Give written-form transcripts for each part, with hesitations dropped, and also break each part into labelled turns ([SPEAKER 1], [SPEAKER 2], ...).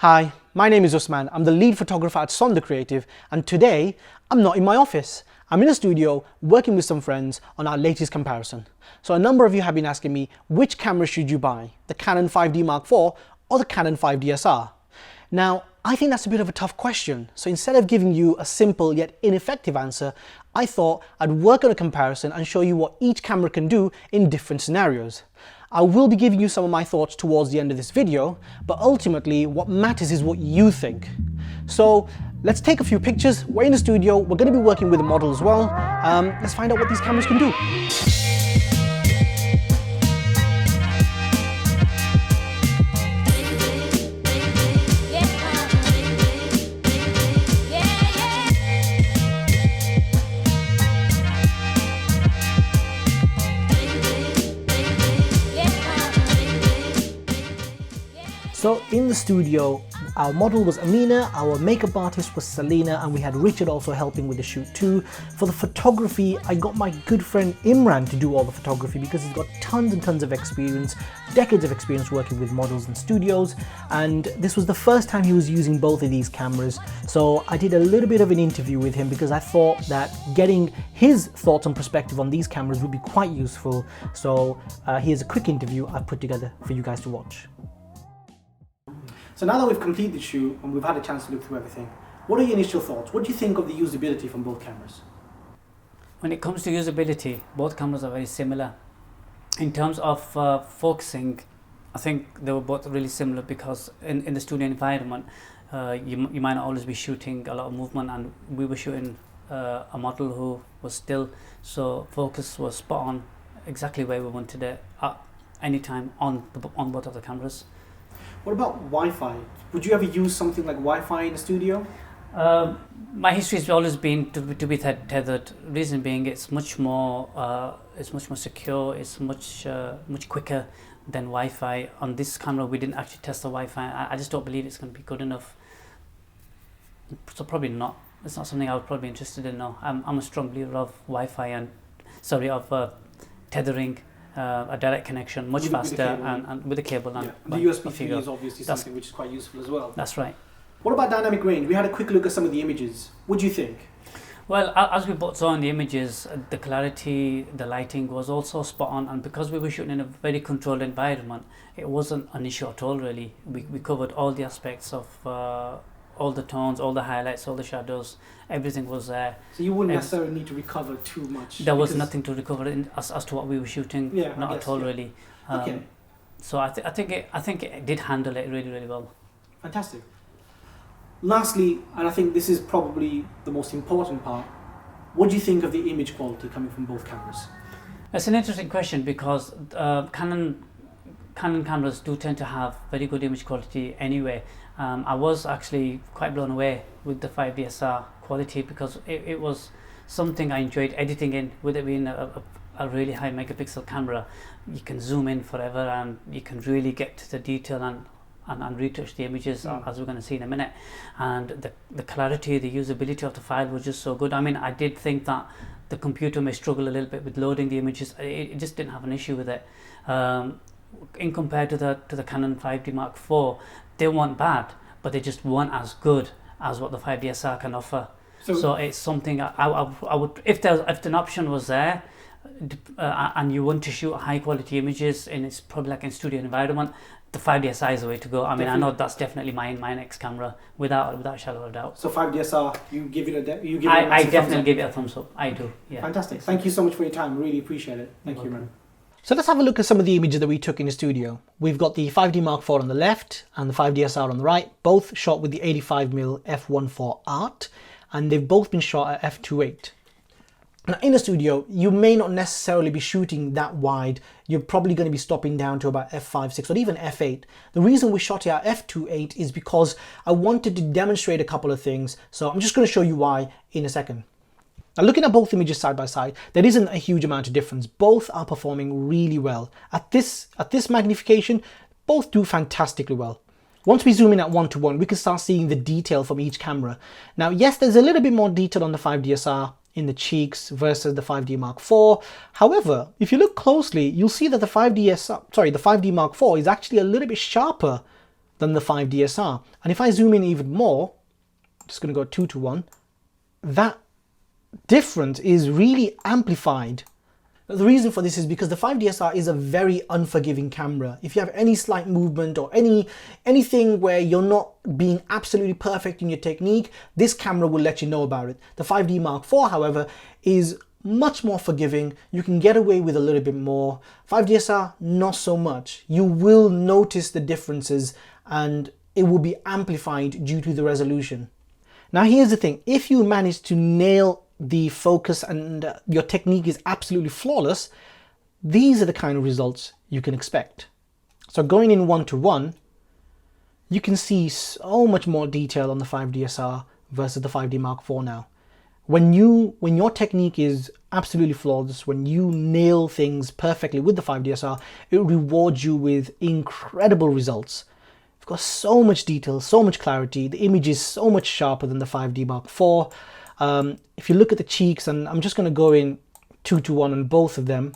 [SPEAKER 1] Hi, my name is Usman. I'm the lead photographer at Sonder Creative, and today I'm not in my office. I'm in a studio working with some friends on our latest comparison. So a number of you have been asking me, which camera should you buy? The Canon 5D Mark IV or the Canon 5DSR? Now, I think that's a bit of a tough question. So instead of giving you a simple yet ineffective answer, I thought I'd work on a comparison and show you what each camera can do in different scenarios. I will be giving you some of my thoughts towards the end of this video, but ultimately what matters is what you think. So let's take a few pictures. We're in the studio, we're going to be working with a model as well. Let's find out what these cameras can do. So in the studio, our model was Amina, our makeup artist was Selena, and we had Richard also helping with the shoot too. For the photography, I got my good friend Imran to do all the photography because he's got tons and tons of experience, decades of experience working with models in studios, and this was the first time he was using both of these cameras. So I did a little bit of an interview with him because I thought that getting his thoughts and perspective on these cameras would be quite useful. So here's a quick interview I've put together for you guys to watch. So now that we've completed the shoot and we've had a chance to look through everything, what are your initial thoughts? What do you think of the usability from both cameras?
[SPEAKER 2] When it comes to usability, both cameras are very similar. In terms of focusing, I think they were both really similar because in the studio environment, you might not always be shooting a lot of movement, and we were shooting a model who was still, so focus was spot on, exactly where we wanted it at any time on both of the cameras.
[SPEAKER 1] What about Wi-Fi? Would you ever use something like Wi-Fi in the studio?
[SPEAKER 2] My history has always been to be tethered. Reason being, it's much more secure. It's much quicker than Wi-Fi. On this camera, we didn't actually test the Wi-Fi. I just don't believe it's going to be good enough. So probably not. It's not something I would probably be interested in. No, I'm a strong believer of Wi-Fi and tethering. A direct connection, much faster, and with the cable. And
[SPEAKER 1] the USB 3 is obviously something which is quite useful as well.
[SPEAKER 2] That's right.
[SPEAKER 1] What about dynamic range? We had a quick look at some of the images. What do you think?
[SPEAKER 2] Well, as we both saw in the images, the clarity, the lighting was also spot on, and because we were shooting in a very controlled environment, it wasn't an issue at all really. We covered all the aspects of all the tones, all the highlights, all the shadows, everything was there.
[SPEAKER 1] So you wouldn't necessarily need to recover too much?
[SPEAKER 2] There was nothing to recover as to what we were shooting, not at all really.
[SPEAKER 1] Okay.
[SPEAKER 2] So I think it did handle it really, really well.
[SPEAKER 1] Fantastic. Lastly, and I think this is probably the most important part, what do you think of the image quality coming from both cameras?
[SPEAKER 2] It's an interesting question because Canon cameras do tend to have very good image quality anyway. I was actually quite blown away with the 5DSR quality because it was something I enjoyed editing in. With it being a really high megapixel camera, you can zoom in forever and you can really get to the detail and retouch the images as we're going to see in a minute. And the clarity, the usability of the file was just so good. I mean, I did think that the computer may struggle a little bit with loading the images. It just didn't have an issue with it. In compared to the Canon 5D Mark IV, they weren't bad, but they just weren't as good as what the 5DSR can offer. So it's something I would, if an option was there, and you want to shoot high quality images, and it's probably like in studio environment, the 5DSR is the way to go. I mean, definitely. I know that's definitely my next camera, without a shadow of a doubt. So 5DSR, you give it a I definitely give it a thumbs up. I do. Yeah.
[SPEAKER 1] Fantastic. Thank you so much for your time. Really appreciate it. Thank you, man. So let's have a look at some of the images that we took in the studio. We've got the 5D Mark IV on the left and the 5DSR on the right, both shot with the 85mm f1.4 art, and they've both been shot at f2.8. Now in the studio, you may not necessarily be shooting that wide. You're probably going to be stopping down to about f5.6 or even f8. The reason we shot it at f2.8 is because I wanted to demonstrate a couple of things. So I'm just going to show you why in a second. Now looking at both images side by side, there isn't a huge amount of difference. Both are performing really well. At this magnification, both do fantastically well. Once we zoom in at 1:1, we can start seeing the detail from each camera. Now yes, there's a little bit more detail on the 5DSR in the cheeks versus the 5D Mark IV. However, if you look closely, you'll see that the 5D Mark IV is actually a little bit sharper than the 5DSR. And if I zoom in even more, I'm just going to go 2:1, that difference is really amplified. The reason for this is because the 5DSR is a very unforgiving camera. If you have any slight movement or anything where you're not being absolutely perfect in your technique, this camera will let you know about it. The 5D Mark IV, however, is much more forgiving. You can get away with a little bit more. 5DSR, not so much. You will notice the differences and it will be amplified due to the resolution. Now here's the thing, if you manage to nail the focus and your technique is absolutely flawless, these are the kind of results you can expect. So going in 1:1, you can see so much more detail on the 5DSR versus the 5D Mark IV now. When your technique is absolutely flawless, when you nail things perfectly with the 5DSR, it rewards you with incredible results. You've got so much detail, so much clarity, the image is so much sharper than the 5D Mark IV. If you look at the cheeks, and I'm just going to go in 2:1 on both of them,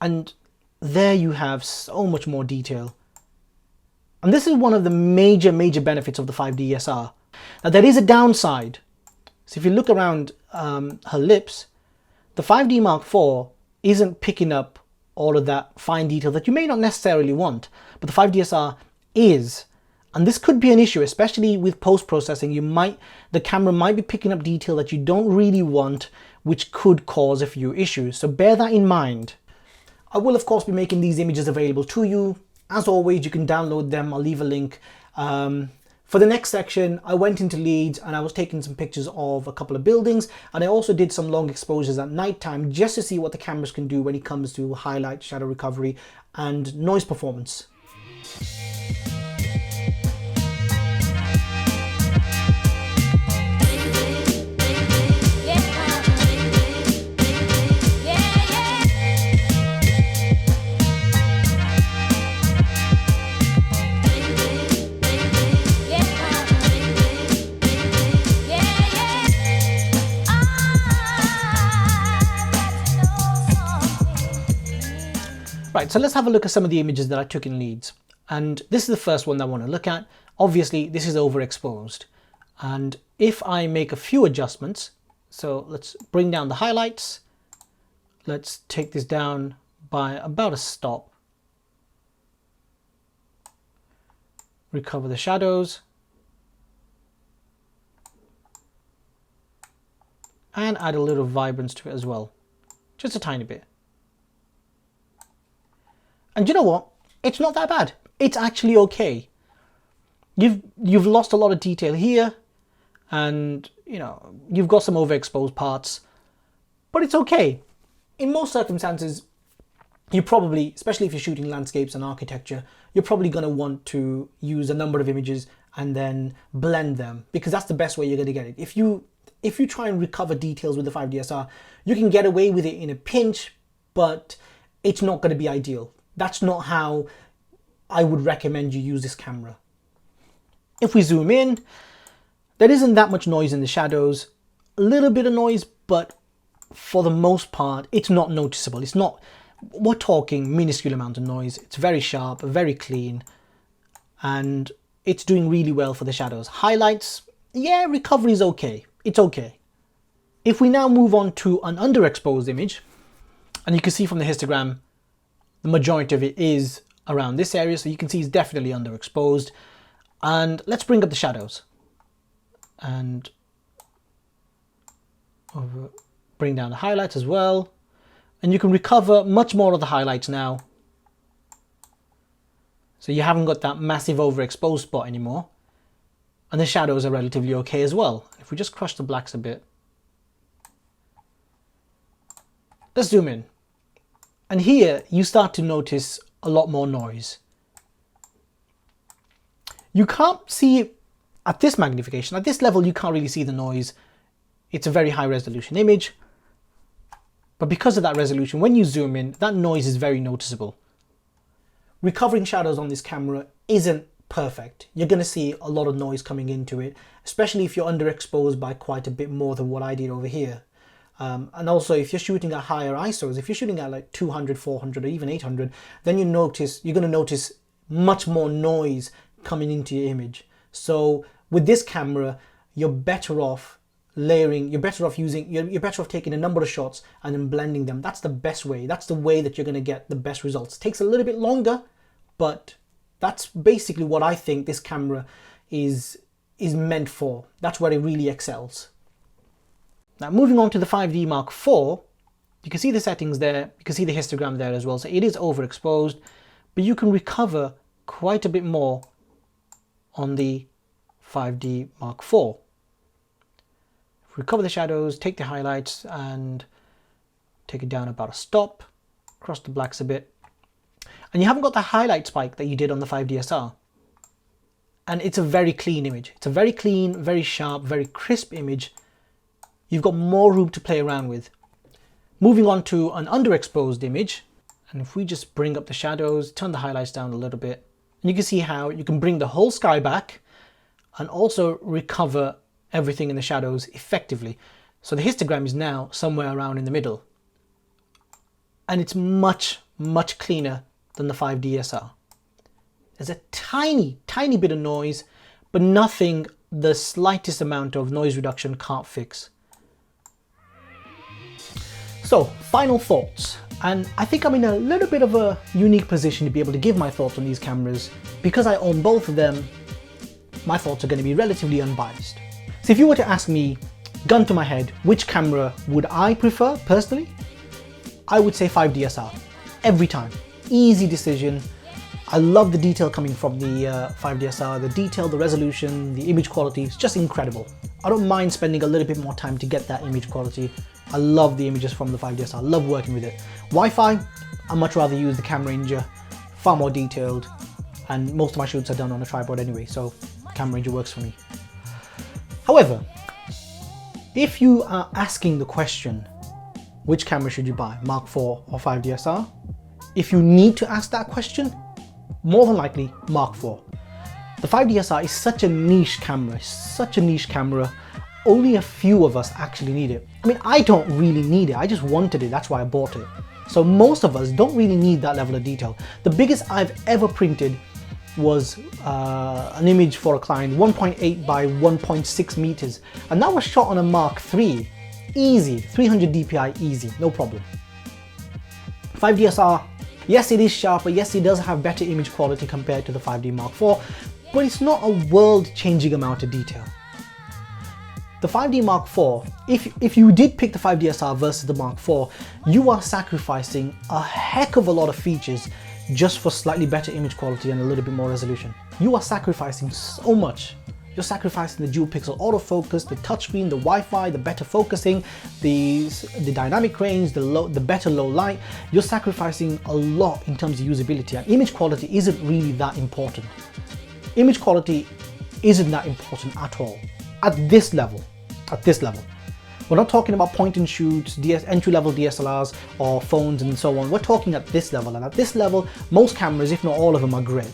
[SPEAKER 1] and there you have so much more detail. And this is one of the major benefits of the 5DSR. Now there is a downside. So if you look around her lips, the 5D Mark IV isn't picking up all of that fine detail that you may not necessarily want, but the 5DSR is. And this could be an issue, especially with post-processing. The camera might be picking up detail that you don't really want, which could cause a few issues. So bear that in mind. I will of course be making these images available to you. As always, you can download them. I'll leave a link. For the next section, I went into Leeds and I was taking some pictures of a couple of buildings, and I also did some long exposures at night time just to see what the cameras can do when it comes to highlight, shadow recovery and noise performance. Right, so let's have a look at some of the images that I took in Leeds. And this is the first one that I want to look at. Obviously, this is overexposed. And if I make a few adjustments, so let's bring down the highlights. Let's take this down by about a stop. Recover the shadows. And add a little vibrance to it as well. Just a tiny bit. And you know what? It's not that bad. It's actually okay. You've lost a lot of detail here, and you've got some overexposed parts, but it's okay. In most circumstances, you probably, especially if you're shooting landscapes and architecture, you're probably going to want to use a number of images and then blend them, because that's the best way you're going to get it. If you try and recover details with the 5DSR, you can get away with it in a pinch, but it's not going to be ideal. That's not how I would recommend you use this camera. If we zoom in, there isn't that much noise in the shadows. A little bit of noise, but for the most part, it's not noticeable. We're talking minuscule amount of noise. It's very sharp, very clean, and it's doing really well for the shadows. Highlights, yeah, recovery is okay. It's okay. If we now move on to an underexposed image, and you can see from the histogram, the majority of it is around this area, so you can see it's definitely underexposed. And let's bring up the shadows and bring down the highlights as well. And you can recover much more of the highlights now. So you haven't got that massive overexposed spot anymore. And the shadows are relatively okay as well. If we just crush the blacks a bit. Let's zoom in. And here you start to notice a lot more noise. You can't see it at this magnification. At this level, you can't really see the noise. It's a very high resolution image. But because of that resolution, when you zoom in, that noise is very noticeable. Recovering shadows on this camera isn't perfect. You're going to see a lot of noise coming into it, especially if you're underexposed by quite a bit more than what I did over here. And also, if you're shooting at higher ISOs, if you're shooting at like 200, 400, or even 800, then you're going to notice much more noise coming into your image. So with this camera, you're better off layering, you're better off taking a number of shots and then blending them. That's the best way. That's the way that you're going to get the best results. It takes a little bit longer, but that's basically what I think this camera is meant for. That's where it really excels. Now moving on to the 5D Mark IV, you can see the settings there, you can see the histogram there as well. So it is overexposed, but you can recover quite a bit more on the 5D Mark IV. Recover the shadows, take the highlights and take it down about a stop, cross the blacks a bit. And you haven't got the highlight spike that you did on the 5DSR. And it's a very clean image. It's a very clean, very sharp, very crisp image. You've got more room to play around with. Moving on to an underexposed image. And if we just bring up the shadows, turn the highlights down a little bit, and you can see how you can bring the whole sky back and also recover everything in the shadows effectively. So the histogram is now somewhere around in the middle. And it's much, much cleaner than the 5DSR. There's a tiny, tiny bit of noise, but nothing the slightest amount of noise reduction can't fix. So, final thoughts. And I think I'm in a little bit of a unique position to be able to give my thoughts on these cameras. Because I own both of them, my thoughts are going to be relatively unbiased. So if you were to ask me, gun to my head, which camera would I prefer personally? I would say 5DSR. Every time. Easy decision. I love the detail coming from the 5DSR. The detail, the resolution, the image quality is just incredible. I don't mind spending a little bit more time to get that image quality. I love the images from the 5DSR. I love working with it. Wi-Fi, I much rather use the Camera Ninja. Far more detailed. And most of my shoots are done on a tripod anyway, so Camera Ninja works for me. However, if you are asking the question, which camera should you buy, Mark IV or 5DSR? If you need to ask that question, more than likely Mark IV. The 5DSR is such a niche camera, only a few of us actually need it. I mean, I don't really need it, I just wanted it, that's why I bought it. So most of us don't really need that level of detail. The biggest I've ever printed was an image for a client, 1.8 by 1.6 meters, and that was shot on a Mark III. Easy, 300 DPI, easy, no problem. 5DSR, yes it is sharper, yes it does have better image quality compared to the 5D Mark IV, but it's not a world-changing amount of detail. The 5D Mark IV, if you did pick the 5DSR versus the Mark IV, you are sacrificing a heck of a lot of features just for slightly better image quality and a little bit more resolution. You are sacrificing so much. You're sacrificing the dual pixel autofocus, the touchscreen, the Wi-Fi, the better focusing, the dynamic range, the better low light. You're sacrificing a lot in terms of usability, and image quality isn't really that important. Image quality isn't that important at all. At this level. We're not talking about point and shoots, entry-level DSLRs or phones and so on. We're talking at this level, and at this level, most cameras, if not all of them, are great.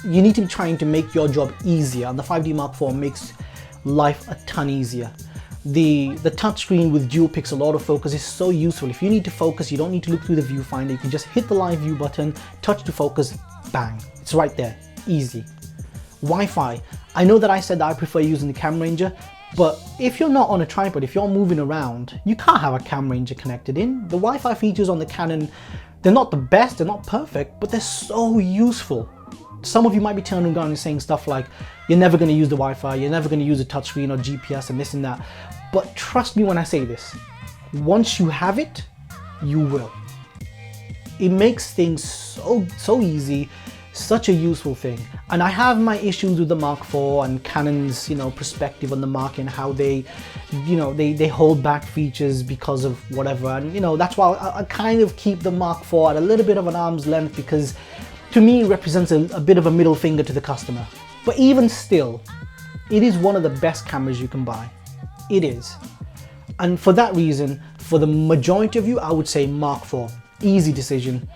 [SPEAKER 1] You need to be trying to make your job easier, and the 5D Mark IV makes life a ton easier. The touchscreen with dual pixel autofocus is so useful. If you need to focus, you don't need to look through the viewfinder. You can just hit the live view button, touch to focus, bang. It's right there, easy. Wi-Fi. I know that I said that I prefer using the Camera Ninja, but if you're not on a tripod, if you're moving around, you can't have a Camera Ninja connected in. The Wi-Fi features on the Canon, they're not the best, they're not perfect, but they're so useful. Some of you might be turning around and saying stuff like, you're never going to use the Wi-Fi, you're never going to use a touchscreen or GPS and this and that. But trust me when I say this, once you have it, you will. It makes things so easy, such a useful thing. And I have my issues with the Mark IV and Canon's, perspective on the market and how they hold back features because of whatever. And that's why I kind of keep the Mark IV at a little bit of an arm's length, because to me it represents a bit of a middle finger to the customer. But even still, it is one of the best cameras you can buy. It is. And for that reason, for the majority of you, I would say Mark IV. Easy decision.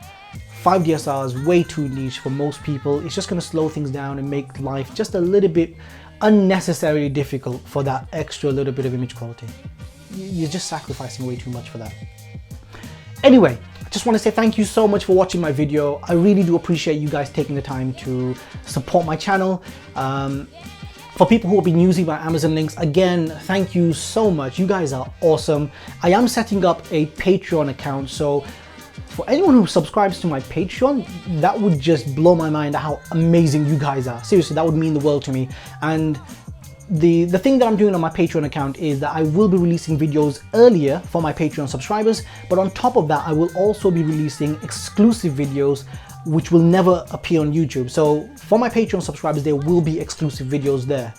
[SPEAKER 1] 5DSR is way too niche for most people. It's just going to slow things down and make life just a little bit unnecessarily difficult for that extra little bit of image quality. You're just sacrificing way too much for that. Anyway, I just want to say thank you so much for watching my video. I really do appreciate you guys taking the time to support my channel. For people who have been using my Amazon links, again, thank you so much. You guys are awesome. I am setting up a Patreon account, so for anyone who subscribes to my Patreon, that would just blow my mind how amazing you guys are. Seriously, that would mean the world to me. And the thing that I'm doing on my Patreon account is that I will be releasing videos earlier for my Patreon subscribers, but on top of that, I will also be releasing exclusive videos which will never appear on YouTube. So for my Patreon subscribers, there will be exclusive videos there.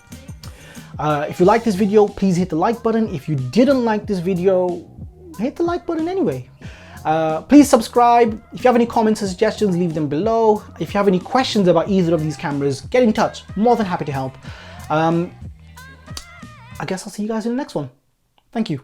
[SPEAKER 1] If you like this video, please hit the like button. If you didn't like this video, hit the like button anyway. Please subscribe. If you have any comments or suggestions, leave them below. If you have any questions about either of these cameras, get in touch. More than happy to help. I guess I'll see you guys in the next one. Thank you.